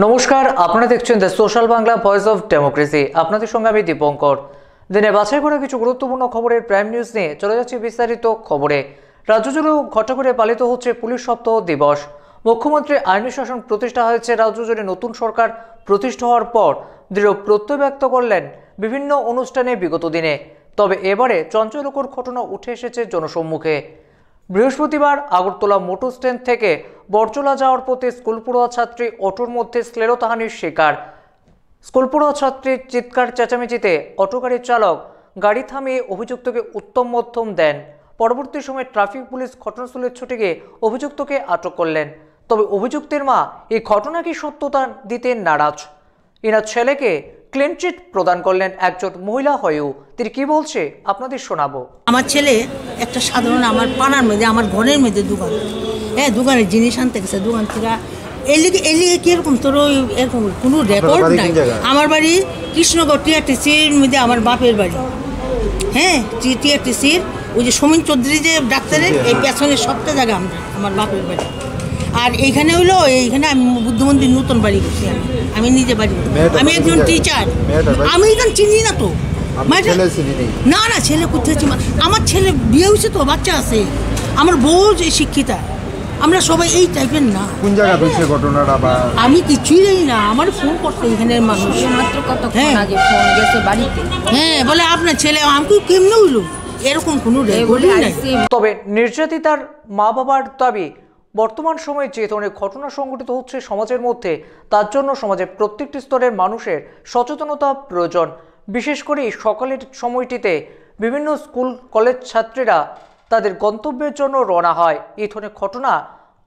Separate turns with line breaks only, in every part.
নমস্কার, আপনারা দেখছেন the social Bangla voice of democracy. আপনাদের সঙ্গে আমি দীপঙ্কর। দিনে বাছাই করা কিছু গুরুত্বপূর্ণ খবরের প্রাইম নিউজ নিয়ে চলে যাচ্ছে বিস্তারিত খবরে। রাজ্য জুড়েও ঘটা করে পালিত হচ্ছে পুলিশ সপ্তাহ দিবস। মুখ্যমন্ত্রী আইনি শাসন প্রতিষ্ঠা হয়েছে। রাজ্য জুড়ে নতুন সরকার প্রতিষ্ঠা হওয়ার পর দৃঢ় প্রত্যয় ব্যক্ত করলেন বিভিন্ন অনুষ্ঠানে বিগত দিনে। তবে এবারে চাঞ্চল্যকর ঘটনা উঠে এসেছে জনসম্মুখে। বৃহস্পতিবার আগরতলা মোটর স্ট্যান্ড থেকে বরজলা যাওয়ার পথে স্কুল পড়ুয়া ছাত্রী অটোর মধ্যে শ্লীলতাহানির শিকার। স্কুল পড়ুয়া ছাত্রীর চিৎকার চেঁচামেচিতে অটো গাড়ির চালক গাড়ি থামিয়ে অভিযুক্তকে উত্তম মধ্যম দেন। পরবর্তী সময়ে ট্রাফিক পুলিশ ঘটনাস্থলে ছুটে গিয়ে অভিযুক্তকে আটক করলেন। তবে অভিযুক্তের মা এই ঘটনাকে সত্যতা দিতে নারাজ। এনার ছেলেকে ক্লিন চিট প্রদান করলেন একজন মহিলা হয়েও। তিনি কি বলছে আপনাদের শোনাবো।
আমার ছেলে একটা সাধারণ আমার পাড়ার মধ্যে আমার ঘরের মধ্যে দোকান, দোকানের জিনিস আনতে গেছে। দোকান থেকে এলিগে কিরকম তোর এরকম কোনো রেকর্ড নাই। আমার বাড়ি কৃষ্ণগড় টিআরটিসির মধ্যে, আমার বাপের বাড়ি টিআরটিসির ওই যে সমীন চৌধুরী যে ডাক্তারের এই পেছনের সবটা জায়গা আমার বাপের বাড়ি। আর এইখানে হইলো এইখানে আমি বুদ্ধ মন্দির নতুন বাড়ি করছি। আমি নিজে বাড়ি, আমি একজন টিচার। আমি এখানে চিনি না তো, না না ছেলে কোথায়। আমার ছেলে বিয়ে হয়েছে তো, বাচ্চা আছে, আমার বউ শিক্ষিতা। আমরা সবাই এই টাইপের না।
কোন জায়গা হয়েছে ঘটনাটা?
আমি কিছুই জানি না। আমার ফোন করতে এখানের মানুষ মাত্র কতক্ষণ আগে ফোন গেছে বাড়িতে, বলে আপনার ছেলে। আমি কেমনে হইলো, এরকম কোনো রেকর্ডই নাই।
তবে নির্যাতিতার মা বাবার দাবি, বর্তমান সময়ে যে ধরনের ঘটনা সংঘটিত হচ্ছে সমাজের মধ্যে, তার জন্য সমাজের প্রত্যেকটি স্তরের মানুষের সচেতনতা প্রয়োজন। বিশেষ করে সকালের সময়টিতে বিভিন্ন স্কুল কলেজ ছাত্রীরা তাদের গন্তব্যের জন্য রওনা হয়। এই ধরনের ঘটনা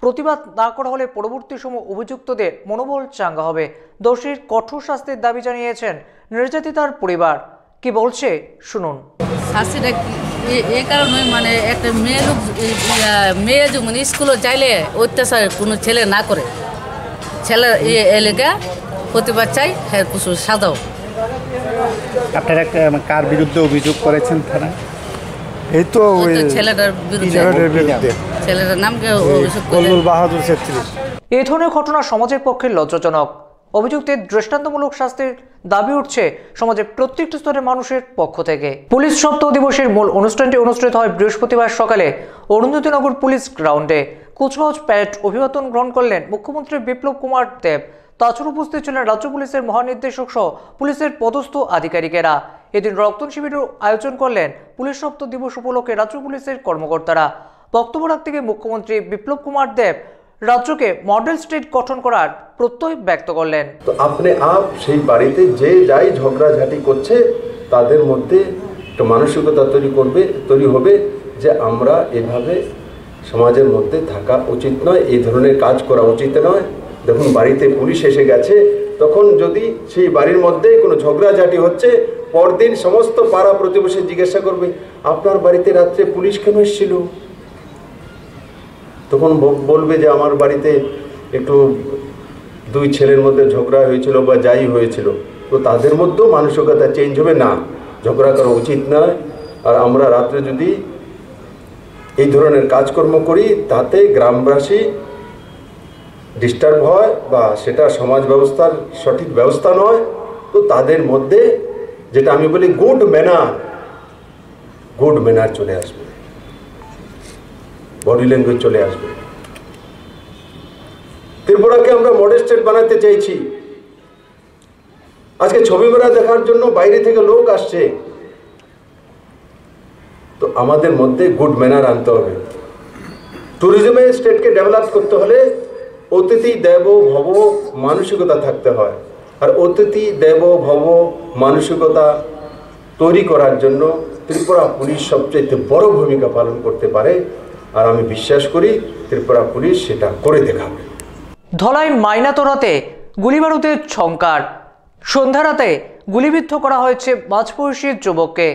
প্রতিবাদ না করা হলে পরবর্তী সময় অভিযুক্তদের মনোবল চাঙ্গা হবে। দোষীর কঠোর শাস্তির দাবি জানিয়েছেন নির্যাতিতার পরিবার। কি বলছে শুনুন।
শাস্তিটা এ কারণে মানে একটা মেয়ে যখন স্কুলে যাইলে অত্যাচার কোনো ছেলে না করে, ছেলে এলাকা প্রতিবাদ চাই, হ্যাঁ কিছু সাজাও।
আপনারা কার বিরুদ্ধে অভিযোগ করেছেন থানায়? এই তো
ছেলেটার বিরুদ্ধে, ছেলেটার নাম
বাহাদুর 36।
এই ধরনের ঘটনা সমাজের পক্ষে লজ্জাজনক। অভিযুক্তের দৃষ্টান্তমূলক শাস্তির দাবি উঠছে সমাজের প্রত্যেকটি স্তরের মানুষের পক্ষ থেকে। পুলিশ সপ্তাহ দিবসের মূল অনুষ্ঠানটি অনুষ্ঠিত হয় বৃহস্পতিবার সকালে অরুন্ধতিনগর পুলিশ গ্রাউন্ডে। কুচকাওয়াজ প্যারেড অভিবাদন গ্রহণ করলেন মুখ্যমন্ত্রী বিপ্লব কুমার দেব। তাছাড়া উপস্থিত ছিলেন রাজ্য পুলিশের মহানির্দেশক সহ পুলিশের পদস্থ আধিকারিকেরা। এদিন রক্তদান শিবিরের আয়োজন করলেন পুলিশ সপ্তাহ দিবস উপলক্ষে রাজ্য পুলিশের কর্মকর্তারা। বক্তব্য রাখতে গিয়ে মুখ্যমন্ত্রী বিপ্লব কুমার দেব রাজ্যকে মডেল স্টেট গঠন করার প্রত্যয় ব্যক্ত করলেন।
তো আপনি সেই বাড়িতে যে যাই ঝগড়াঝাটি করছে তাদের মধ্যে একটা মানসিকতা তৈরি হবে যে আমরা এভাবে সমাজের মধ্যে থাকা উচিত নয়, এই ধরনের কাজ করা উচিত নয়। দেখুন বাড়িতে পুলিশ এসে গেছে, তখন যদি সেই বাড়ির মধ্যে কোনো ঝগড়াঝাটি হচ্ছে, পরদিন সমস্ত পাড়া প্রতিবেশী জিজ্ঞাসা করবে আপনার বাড়িতে রাত্রে পুলিশ কেন এসেছিল? তখন বলবে যে আমার বাড়িতে একটু দুই ছেলের মধ্যে ঝগড়া হয়েছিল বা যাই হয়েছিল। তো তাদের মধ্যেও মানসিকতা চেঞ্জ হবে, না ঝগড়া করা উচিত নয়। আর আমরা রাত্রে যদি এই ধরনের কাজকর্ম করি তাতে গ্রামবাসী ডিস্টার্ব হয় বা সেটা সমাজ ব্যবস্থার সঠিক ব্যবস্থা নয়। তো তাদের মধ্যে যেটা আমি বলি গুড ম্যানার চলে আসবে, বডি ল্যাঙ্গুয়েজ চলে আসবে। ত্রিপুরাকে আমরা মডেল স্টেট বানাতে চাইছি। আজকে ছবিমেলা দেখার জন্য বাইরে থেকে লোক আসছে, তো আমাদের মধ্যে গুড ম্যানার আনতে হবে। ট্যুরিজমে স্টেটকে ডেভেলপ করতে হলে অতিথি দেব ভব মানসিকতা থাকতে হয়। আর অতিথি দেব ভব মানসিকতা তৈরি করার জন্য ত্রিপুরা পুলিশ সবচেয়ে বড় ভূমিকা পালন করতে পারে। আর আমি বিশ্বাস করি ত্রিপুরা পুলিশ সেটা করে দেখাবে।
ধলাই মাইনাতোরাতে গুলিবারুদের ঝংকার। সন্ধ্যা রাতে গুলিবিদ্ধ করা হয়েছে মাঝবয়সী যুবককে।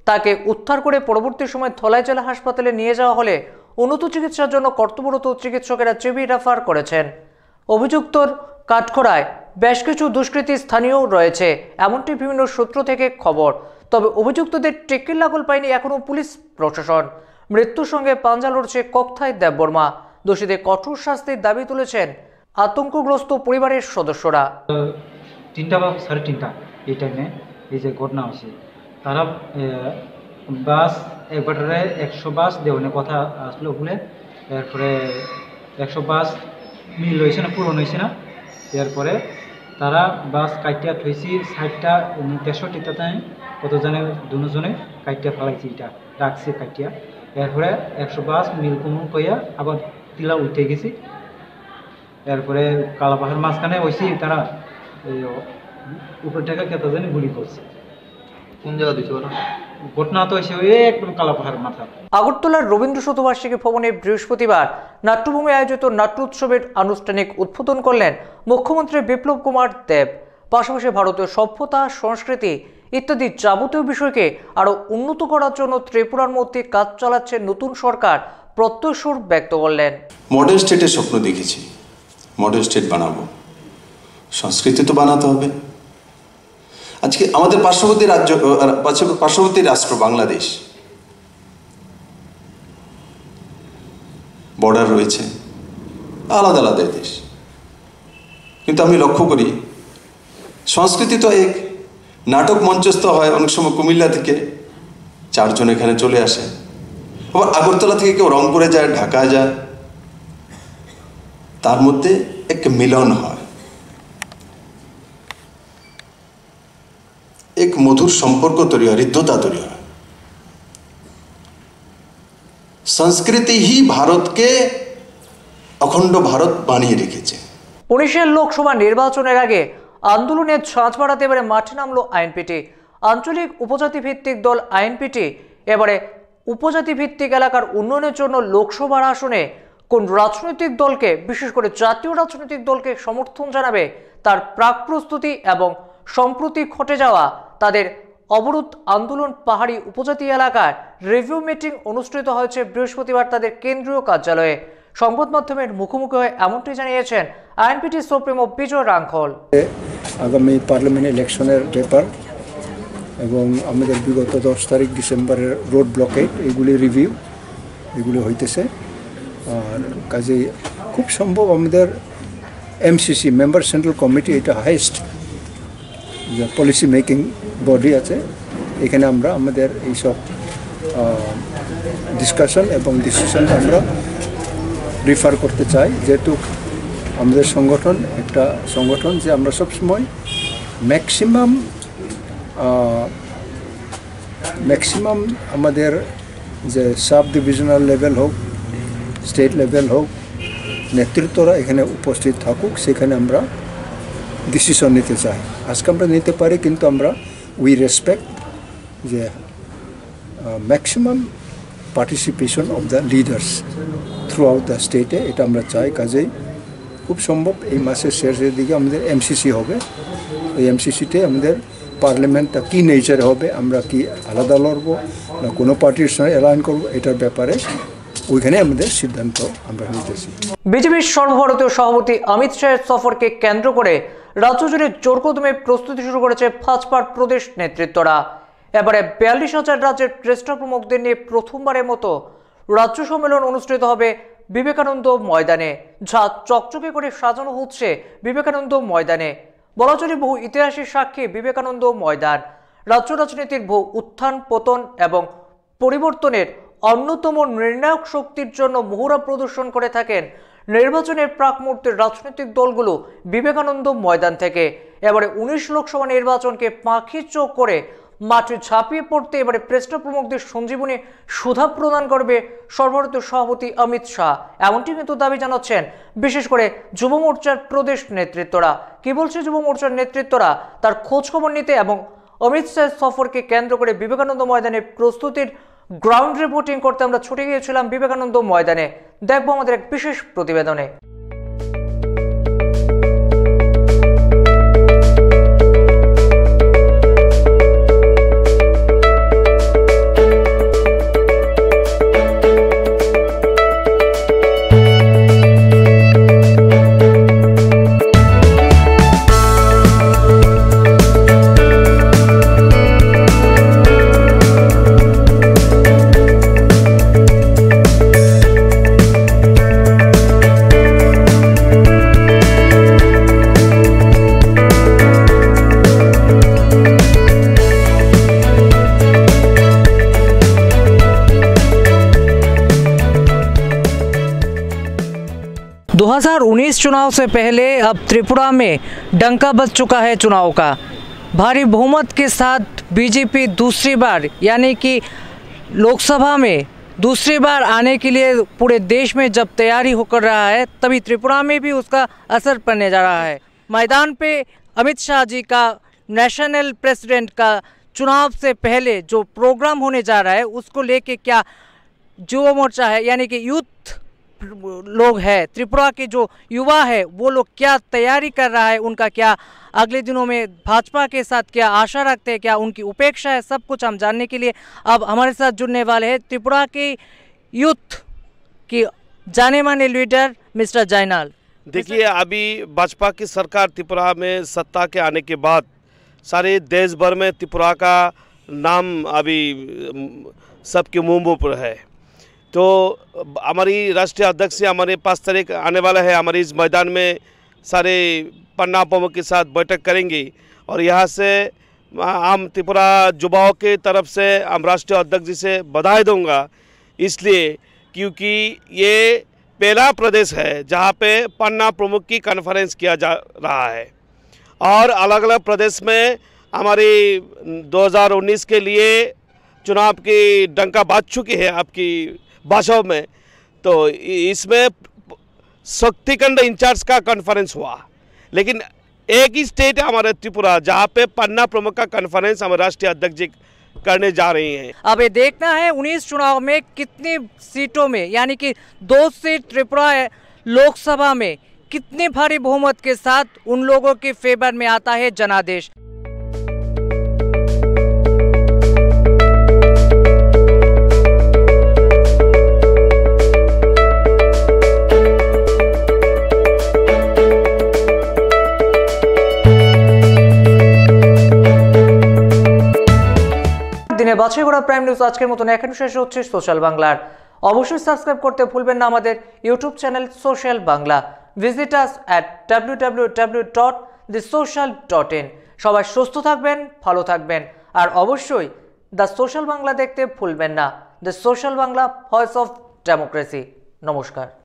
তাকে উদ্ধার করে পরবর্তী সময় ধলাই জেলা হাসপাতালে নিয়ে যাওয়া হলে উন্নত চিকিৎসার জন্য কর্তব্যরত চিকিৎসকেরা জিবি রেফার করেছেন। অভিযুক্তর কাঠখড়ায় বেশ কিছু দুষ্কৃতী স্থানীয় রয়েছে, এমনটি বিভিন্ন সূত্র থেকে খবর। তবে অভিযুক্তদের টেক্কির লাগল পায়নি এখনও পুলিশ প্রশাসন। মৃত্যুর সঙ্গে পাঞ্জা লড়ছে ককথাই দেববর্মা। দোষীদের কঠোর শাস্তির দাবি তুলেছেন আতঙ্কগ্রস্ত পরিবারের সদস্যরা।
3টা বা 3:30 এই টাইমে এই যে ঘটনা হয়েছে, তারা বাস একবারে 100 বাস দেওয়ার কথা আসলো বলে, এরপরে 100 বাস মিল হয়েছে না, পূরণ হয়েছে না। এরপরে তারা বাস কাটিয়া থইছি 60টা 63টা টাইম কত জানে দুজনে কাটিয়া ফেলাইছি, এটা রাখছে কাটিয়া। এরপরে 100 বাস মিল কমন কইয়া আবার তিলা উঠে গেছি। এরপরে কালাপাহাড় মাঝখানে হয়েছি, তারা উপর থেকে কেতা জানি গুলি করছে।
কোন জায়গা দিচ্ছে ওরা?
ঘটনা তো হয়েছে ওই একদম কালাপাহাড় মাথা।
আগরতলার রবীন্দ্র শতবার্ষিকী ভবনে বৃহস্পতিবার নাট্যভূমি আয়োজিত নাট্য উৎসবের আনুষ্ঠানিক উদ্বোধন করলেন মুখ্যমন্ত্রী বিপ্লব কুমার দেব। পাশাপাশি ভারতীয় সভ্যতা, সংস্কৃতি ইত্যাদি যাবতীয় বিষয়কে আরও উন্নত করার জন্য ত্রিপুরার মধ্যে কাজ চালাচ্ছে নতুন সরকার প্রত্যয় ব্যক্ত করলেন।
মডার্ন স্টেটের স্বপ্ন দেখেছি, মডার্ন স্টেট বানাবো, সংস্কৃতি তো বানাতে হবে। আজকে আমাদের পার্শ্ববর্তী রাষ্ট্র বাংলাদেশ, বর্ডার রয়েছে, আলাদা আলাদা দেশ, কিন্তু আমি লক্ষ্য করি সংস্কৃতি তো এক। নাটক মঞ্চস্থ হয় অনেক সময় কুমিল্লা থেকে 4 জন এখানে চলে আসে, আবার আগরতলা থেকে কেউ রংপুরে যায়, ঢাকা যায়, তার মধ্যে এক মিলন হয়, এক মধুর সম্পর্ক তৈরি হয়, হৃদ্যতা তৈরি হয়। সংস্কৃতি হি ভারতকে অখণ্ড ভারত বানিয়ে রেখেছে।
19 লোকসভা নির্বাচনের আগে আন্দোলনের ঝাঁঝ বাড়াতে এবারে মাঠে নামলো আইএনপিটি। আঞ্চলিক উপজাতি ভিত্তিক দল আইএনপিটি এবারে উপজাতি ভিত্তিক এলাকার উন্নয়নের জন্য লোকসভার আসনে কোন রাজনৈতিক দলকে, বিশেষ করে জাতীয় রাজনৈতিক দলকে সমর্থন জানাবে তার প্রাক প্রস্তুতি এবং সম্প্রতি ঘটে যাওয়া তাদের অবরোধ আন্দোলন পাহাড়ি উপজাতি এলাকার রিভিউ মিটিং অনুষ্ঠিত হয়েছে বৃহস্পতিবার তাদের কেন্দ্রীয় কার্যালয়ে। সংবাদ মাধ্যমের মুখোমুখি হয়ে এমনটি জানিয়েছেন আইএনপিটি সুপ্রিমো বিজয় রাঙ্খল।
আগামী পার্লামেন্ট ইলেকশনের ব্যাপার এবং আমাদের বিগত 10 তারিখ ডিসেম্বরের রোড ব্লকেট এগুলি হইতেছে। আর কাজেই খুব সম্ভব আমাদের এমসিসি মেম্বার সেন্ট্রাল কমিটি, এটা হাইয়েস্ট যে পলিসি মেকিং বডি আছে, এখানে আমরা আমাদের এইসব ডিসকাশন এবং ডিসিশন আমরা রিফার করতে চাই। যেহেতু আমাদের সংগঠন একটা সংগঠন যে আমরা সবসময় ম্যাক্সিমাম আমাদের যে সাব ডিভিশনাল লেভেল হোক, স্টেট লেভেল হোক, নেতৃত্বরা এখানে উপস্থিত থাকুক, সেখানে আমরা ডিসিশন নিতে চাই। আজকে আমরা নিতে পারি, কিন্তু আমরা উই রেসপেক্ট যে maximum participation of the leaders through out the স্টেটে, এটা আমরা চাই। কাজেই খুব সম্ভব এই মাসের শেষের দিকে আমাদের এমসিসি হবে। এই এমসিসিতে আমাদের পার্লামেন্টটা কী নেচার হবে, আমরা কি আলাদা লড়বো না কোনো পার্টির সঙ্গে অ্যালাইন করবো, এটার ব্যাপারে ওইখানে আমাদের সিদ্ধান্ত আমরা নিতেছি।
বিজেপির সর্বভারতীয় সভাপতি অমিত শাহের সফরকে কেন্দ্র করে রাজ্য জুড়ে জোরকদমে প্রস্তুতি শুরু করেছে ভাজপার প্রদেশ নেতৃত্বরা। এবারে 42,000 রাজ্যের শ্রেষ্ঠ প্রমুখদের নিয়ে প্রথমবারের মতো রাজ্য সম্মেলন অনুষ্ঠিত হবে বিবেকানন্দ ময়দানে, যা চকচকে করে সাজানো হচ্ছে বিবেকানন্দ ময়দানে। বলা চলে বহু ইতিহাসের সাক্ষী বিবেকানন্দ ময়দান রাজ্য রাজনীতির বহু উত্থান পতন এবং পরিবর্তনের অন্যতম নির্ণায়ক শক্তির জন্য মহড়া প্রদর্শন করে থাকেন নির্বাচনের প্রাক মুহূর্তের রাজনৈতিক দলগুলো বিবেকানন্দ ময়দান থেকে। এবারে 19 লোকসভা নির্বাচনকে পাখি চোখ করে মাঠে ঝাঁপিয়ে পড়তে এবারে শ্রেষ্ঠ প্রমুখদের সঞ্জীবনী সুধা প্রদান করবে সর্বভারতীয় সভাপতি অমিত শাহ, এমনটি কিন্তু দাবি জানাচ্ছেন বিশেষ করে যুব মোর্চার প্রদেশ নেতৃত্বরা। কি বলছে যুব মোর্চার নেতৃত্বরা তার খোঁজ খবর নিতে এবং অমিত শাহের সফরকে কেন্দ্র করে বিবেকানন্দ ময়দানে প্রস্তুতির গ্রাউন্ড রিপোর্টিং করতে আমরা ছুটে গিয়েছিলাম বিবেকানন্দ ময়দানে। দেখবো আমাদের এক বিশেষ প্রতিবেদনে। 2019 चुनाव से पहले अब त्रिपुरा में डंका बज चुका है चुनाव का। भारी बहुमत के साथ बीजेपी दूसरी बार यानी कि लोकसभा में दूसरी बार आने के लिए पूरे देश में जब तैयारी होकर रहा है, तभी त्रिपुरा में भी उसका असर पड़ने जा रहा है। मैदान पे अमित शाह जी का नेशनल प्रेसिडेंट का चुनाव से पहले जो प्रोग्राम होने जा रहा है, उसको लेके क्या युवा मोर्चा है यानी कि यूथ लोग है, त्रिपुरा के जो युवा है वो लोग क्या तैयारी कर रहा है, उनका क्या अगले दिनों में भाजपा के साथ क्या आशा रखते हैं, क्या उनकी उपेक्षा है, सब कुछ हम जानने के लिए अब हमारे साथ जुड़ने वाले हैं त्रिपुरा के यूथ की जाने माने लीडर मिस्टर जयनाल।
देखिए, अभी भाजपा की सरकार त्रिपुरा में सत्ता के आने के बाद सारे देश भर में त्रिपुरा का नाम अभी सबके मुंह पर है। तो हमारी राष्ट्रीय अध्यक्ष हमारे 5 तारीख आने वाला है, हमारे इस मैदान में सारे पन्ना प्रमुख के साथ बैठक करेंगे और यहाँ से हम त्रिपुरा युवाओं के तरफ से हम राष्ट्रीय अध्यक्ष जी से बधाई दूंगा, इसलिए क्योंकि ये पहला प्रदेश है जहाँ पे पन्ना प्रमुख की कॉन्फ्रेंस किया जा रहा है और अलग अलग प्रदेश में हमारी 2019 के लिए चुनाव की डंका बाज चुकी है आपकी भाषाओं में। तो इसमें शक्तिखंड इंचार्ज का कॉन्फ्रेंस हुआ, लेकिन एक ही स्टेट है हमारे त्रिपुरा जहाँ पे पन्ना प्रमुख का कॉन्फ्रेंस हमारे राष्ट्रीय अध्यक्ष जी करने जा रही हैं।
अब ये देखना है 19 चुनाव में कितनी सीटों में यानी कि 2 सीट त्रिपुरा लोकसभा में कितनी भारी बहुमत के साथ उन लोगों के फेवर में आता है जनादेश। দিনে বাছাই করা প্রাইম নিউজ আজকের মতন এখানে শেষ হচ্ছে সোশ্যাল বাংলার। অবশ্যই সাবস্ক্রাইব করতে ভুলবেন না আমাদের YouTube channel social Bangla. Visit us at www.thesocial.in। সবাই সুস্থ থাকবেন, ভালো থাকবেন আর অবশ্যই দ্য সোশ্যাল বাংলা দেখতে ভুলবেন না। The social Bangla, voice of democracy. নমস্কার।